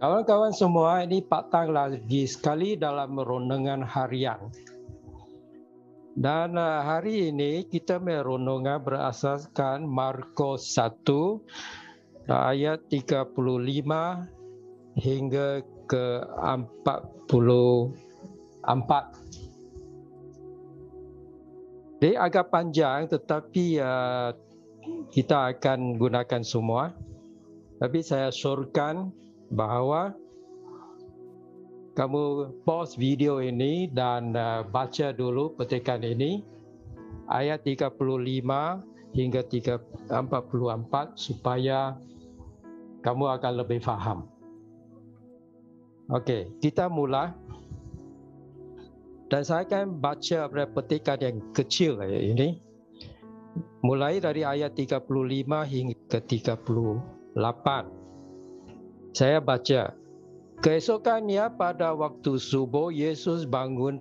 Kawan-kawan semua, ini Pak Tang lagi sekali dalam renungan harian. Dan hari ini kita merenungan berasaskan Markus 1 ayat 35 hingga ke 44. Dia agak panjang tetapi kita akan gunakan semua. Tapi saya syorkan bahawa kamu pause video ini dan baca dulu petikan ini ayat 35 hingga 44 supaya kamu akan lebih faham. Okey, kita mula. Dan saya akan baca petikan yang kecil ini. Mulai dari ayat 35 hingga ke 38. Saya baca. Keesokannya pada waktu subuh, Yesus bangun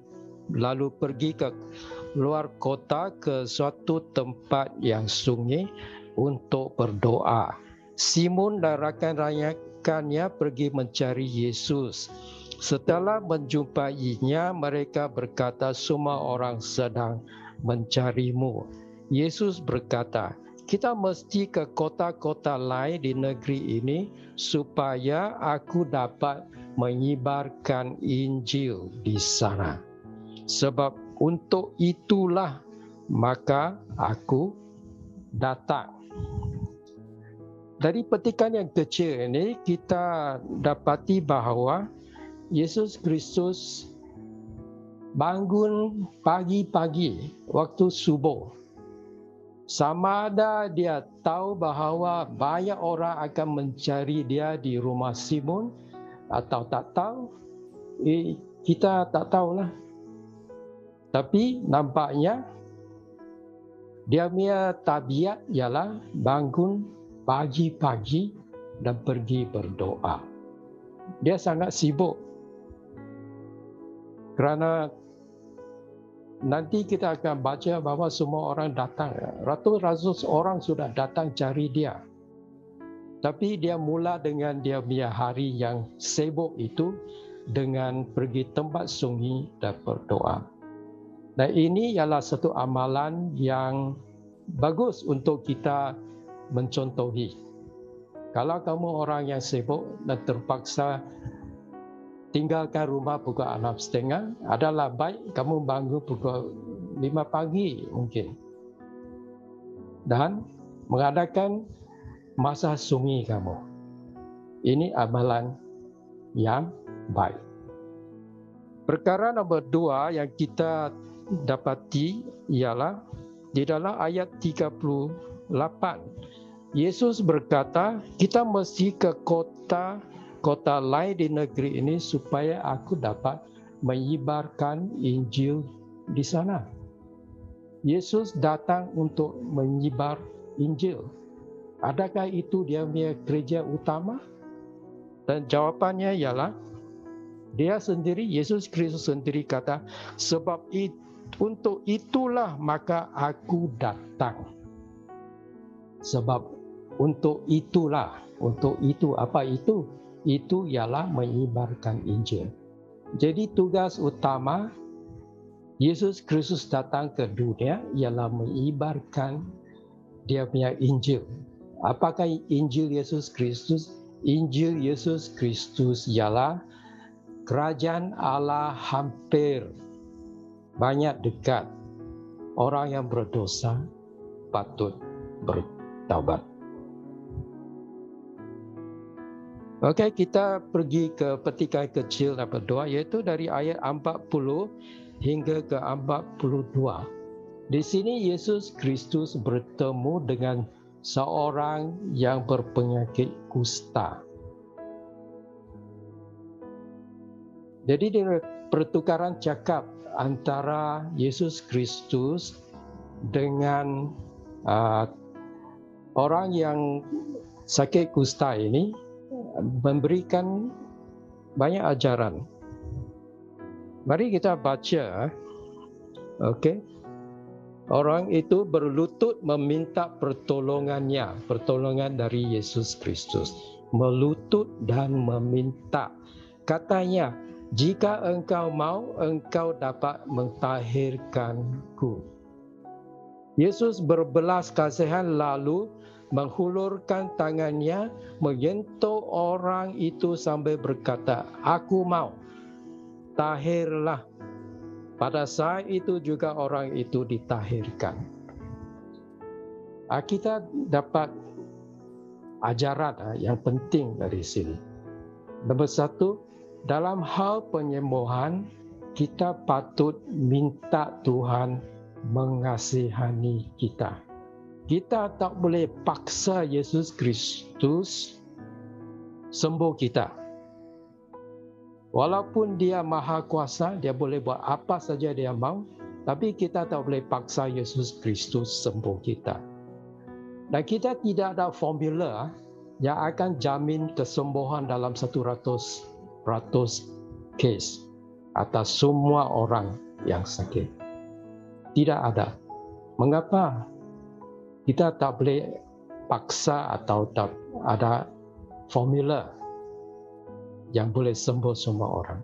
lalu pergi ke luar kota ke suatu tempat yang sunyi untuk berdoa. Simon dan rakan-rakannya pergi mencari Yesus. Setelah menjumpainya, mereka berkata, "Semua orang sedang mencarimu." Yesus berkata, "Kita mesti ke kota-kota lain di negeri ini supaya aku dapat menyebarkan Injil di sana. Sebab untuk itulah maka aku datang." Dari petikan yang kecil ini kita dapati bahawa Yesus Kristus bangun pagi-pagi waktu subuh. Sama ada dia tahu bahawa banyak orang akan mencari dia di rumah Simon atau tak tahu, kita tak tahulah. Tapi nampaknya dia punya tabiat ialah bangun pagi-pagi dan pergi berdoa. Dia sangat sibuk. Kerana nanti kita akan baca bahawa semua orang datang. Ratus-ratus orang sudah datang cari dia. Tapi dia mula dengan dia punya hari yang sibuk itu dengan pergi tempat sunyi dan berdoa. Dan ini ialah satu amalan yang bagus untuk kita mencontohi. Kalau kamu orang yang sibuk dan terpaksa tinggalkan rumah pukul 6.30, adalah baik kamu bangun pukul 5 pagi mungkin. Dan mengadakan masa sunyi kamu. Ini amalan yang baik. Perkara nombor 2 yang kita dapati ialah di dalam ayat 38. Yesus berkata, kita mesti ke kota lain di negeri ini supaya aku dapat menyebarkan Injil di sana. Yesus datang untuk menyebar Injil. Adakah itu dia punya kerja utama? Dan jawapannya ialah dia sendiri, Yesus Kristus sendiri kata, sebab untuk itulah maka aku datang. Sebab untuk itulah, untuk itu, apa itu? Itu ialah menyebarkan Injil. Jadi tugas utama Yesus Kristus datang ke dunia ialah menyebarkan dia punya Injil. Apakah Injil Yesus Kristus? Injil Yesus Kristus ialah kerajaan Allah hampir, banyak dekat. Orang yang berdosa patut bertaubat. Okey, kita pergi ke petikan kecil dan berdoa, iaitu dari ayat 40 hingga ke 42. Di sini Yesus Kristus bertemu dengan seorang yang berpenyakit kusta. Jadi dia pertukaran cakap antara Yesus Kristus dengan orang yang sakit kusta ini memberikan banyak ajaran. Mari kita baca. Okey. Orang itu berlutut meminta pertolongan dari Yesus Kristus. melutut dan meminta. Katanya, jika engkau mau, engkau dapat mentahirkanku. Yesus berbelas kasihan lalu menghulurkan tangannya, menyentuh orang itu sambil berkata, aku mau, tahirlah. Pada saat itu juga orang itu ditahirkan. Kita dapat ajaran yang penting dari sini. Nombor satu, dalam hal penyembuhan, kita patut minta Tuhan mengasihani kita. Kita tak boleh paksa Yesus Kristus sembuh kita. Walaupun dia maha kuasa, dia boleh buat apa saja dia mau, tapi kita tak boleh paksa Yesus Kristus sembuh kita. Dan kita tidak ada formula yang akan jamin kesembuhan dalam 100% kes atas semua orang yang sakit. Tidak ada. Mengapa? Kita tak boleh paksa atau tak ada formula yang boleh sembuh semua orang.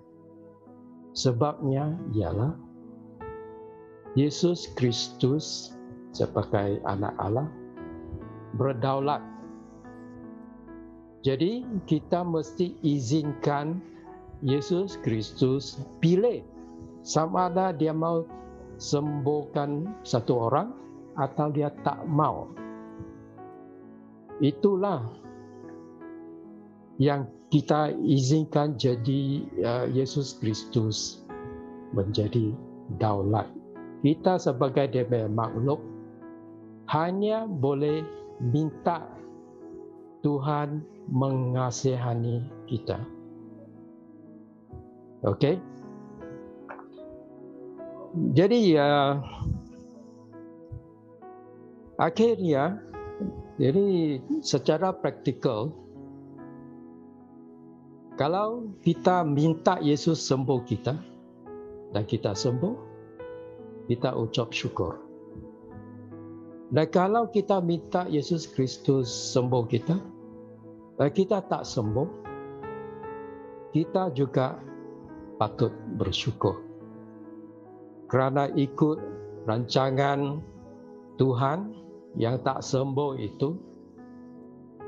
Sebabnya ialah Yesus Kristus sebagai anak Allah berdaulat. Jadi kita mesti izinkan Yesus Kristus pilih sama ada dia mau sembuhkan satu orang atau dia tak mau. Itulah yang kita izinkan jadi Yesus Kristus menjadi daulat. Kita sebagai dia makhluk hanya boleh minta Tuhan mengasihani kita. Okey? Jadi akhirnya, jadi secara praktikal, kalau kita minta Yesus sembuh kita dan kita sembuh, kita ucap syukur. Dan kalau kita minta Yesus Kristus sembuh kita dan kita tak sembuh, kita juga patut bersyukur. Kerana ikut rancangan Tuhan yang tak sembuh itu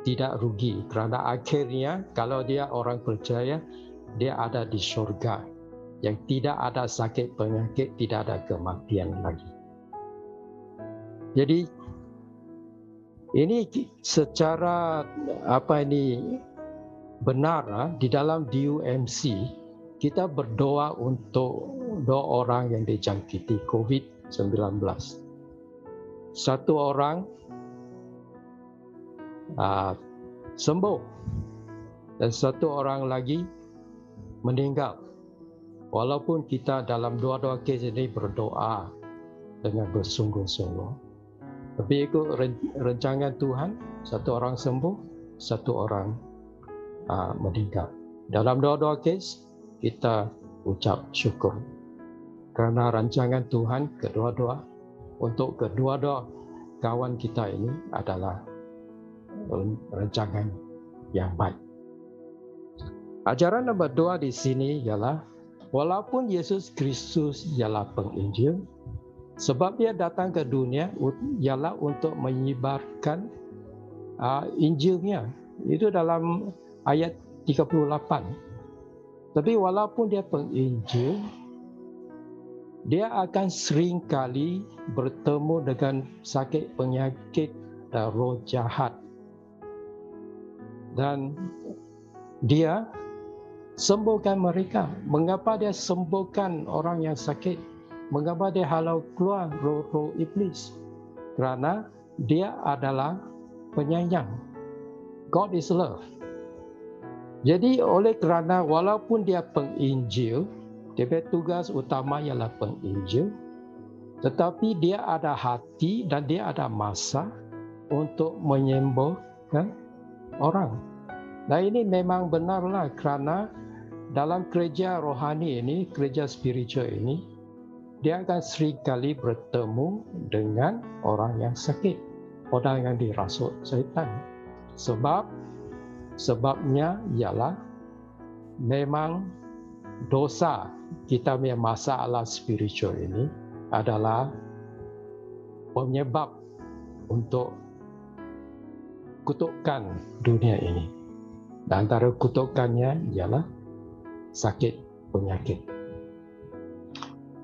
tidak rugi. Kerana akhirnya kalau dia orang percaya, dia ada di syurga. Yang tidak ada sakit penyakit, tidak ada kematian lagi. Jadi ini secara benar di dalam DUMC kita berdoa untuk 2 orang yang dijangkiti COVID-19. Satu orang sembuh dan satu orang lagi meninggal. Walaupun kita dalam dua-dua kes ini berdoa dengan bersungguh-sungguh, tapi ikut rancangan Tuhan, satu orang sembuh, satu orang meninggal. Dalam dua-dua kes kita ucap syukur kerana rancangan Tuhan kedua-dua untuk kedua-dua kawan kita ini adalah rancangan yang baik. Ajaran nombor 2 di sini ialah walaupun Yesus Kristus ialah penginjil, sebab dia datang ke dunia ialah untuk menyebarkan Injilnya. Itu dalam ayat 38. Tapi walaupun dia penginjil, dia akan sering kali bertemu dengan sakit penyakit dan roh jahat. Dan dia sembuhkan mereka. Mengapa dia sembuhkan orang yang sakit? Mengapa dia halau keluar roh-roh iblis? Kerana dia adalah penyayang. God is love. Jadi oleh kerana walaupun dia penginjil, dia punya tugas utama ialah penginjil, tetapi dia ada hati dan dia ada masa untuk menyembuhkan orang. Nah ini memang benarlah kerana dalam kerja rohani ini, kerja spiritual ini, dia akan sering kali bertemu dengan orang yang sakit, orang yang dirasuk syaitan. Sebab Sebabnya ialah memang dosa kita punya masalah spiritual ini adalah penyebab untuk kutukan dunia ini. Dan antara kutukannya ialah sakit penyakit.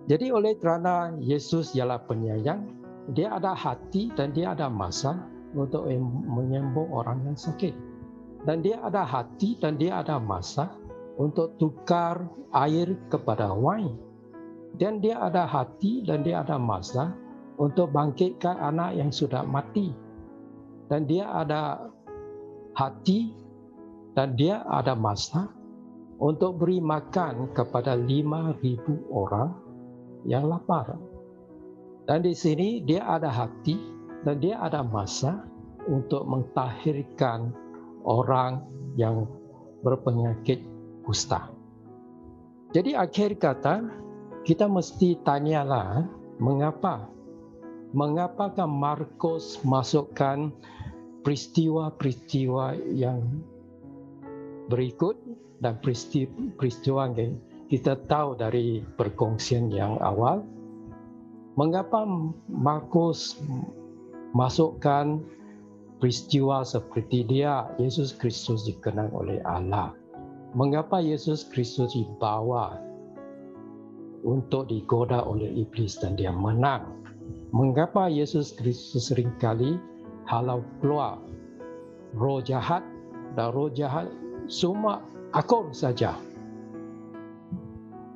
Jadi oleh kerana Yesus ialah penyayang, dia ada hati dan dia ada masa untuk menyembuh orang yang sakit. Dan dia ada hati dan dia ada masa untuk tukar air kepada wine. Dan dia ada hati dan dia ada masa untuk bangkitkan anak yang sudah mati. Dan dia ada hati dan dia ada masa untuk beri makan kepada 5,000 orang yang lapar. Dan di sini dia ada hati dan dia ada masa untuk mentahirkan orang yang berpenyakit kusta. Jadi akhir kata, kita mesti tanyalah mengapa? Mengapakah Markus masukkan peristiwa-peristiwa yang berikut dan peristiwa yang kita tahu dari perkongsian yang awal? Mengapa Markus masukkan peristiwa seperti dia, Yesus Kristus dikenal oleh Allah? Mengapa Yesus Kristus dibawa untuk digoda oleh iblis dan dia menang? Mengapa Yesus Kristus seringkali halau keluar roh jahat dan roh jahat semua akur saja?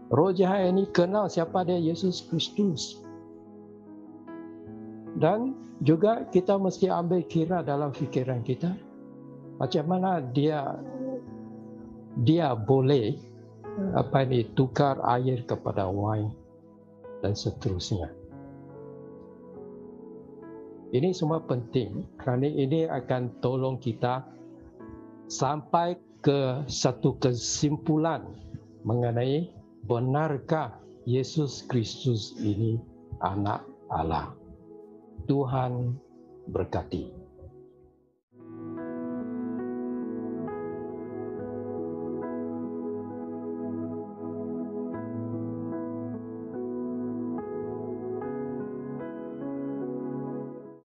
Roh jahat ini kenal siapa dia, Yesus Kristus. Dan juga kita mesti ambil kira dalam fikiran kita, macam mana dia boleh tukar air kepada wine dan seterusnya. Ini semua penting kerana ini akan tolong kita sampai ke satu kesimpulan mengenai benarkah Yesus Kristus ini anak Allah. Tuhan berkati.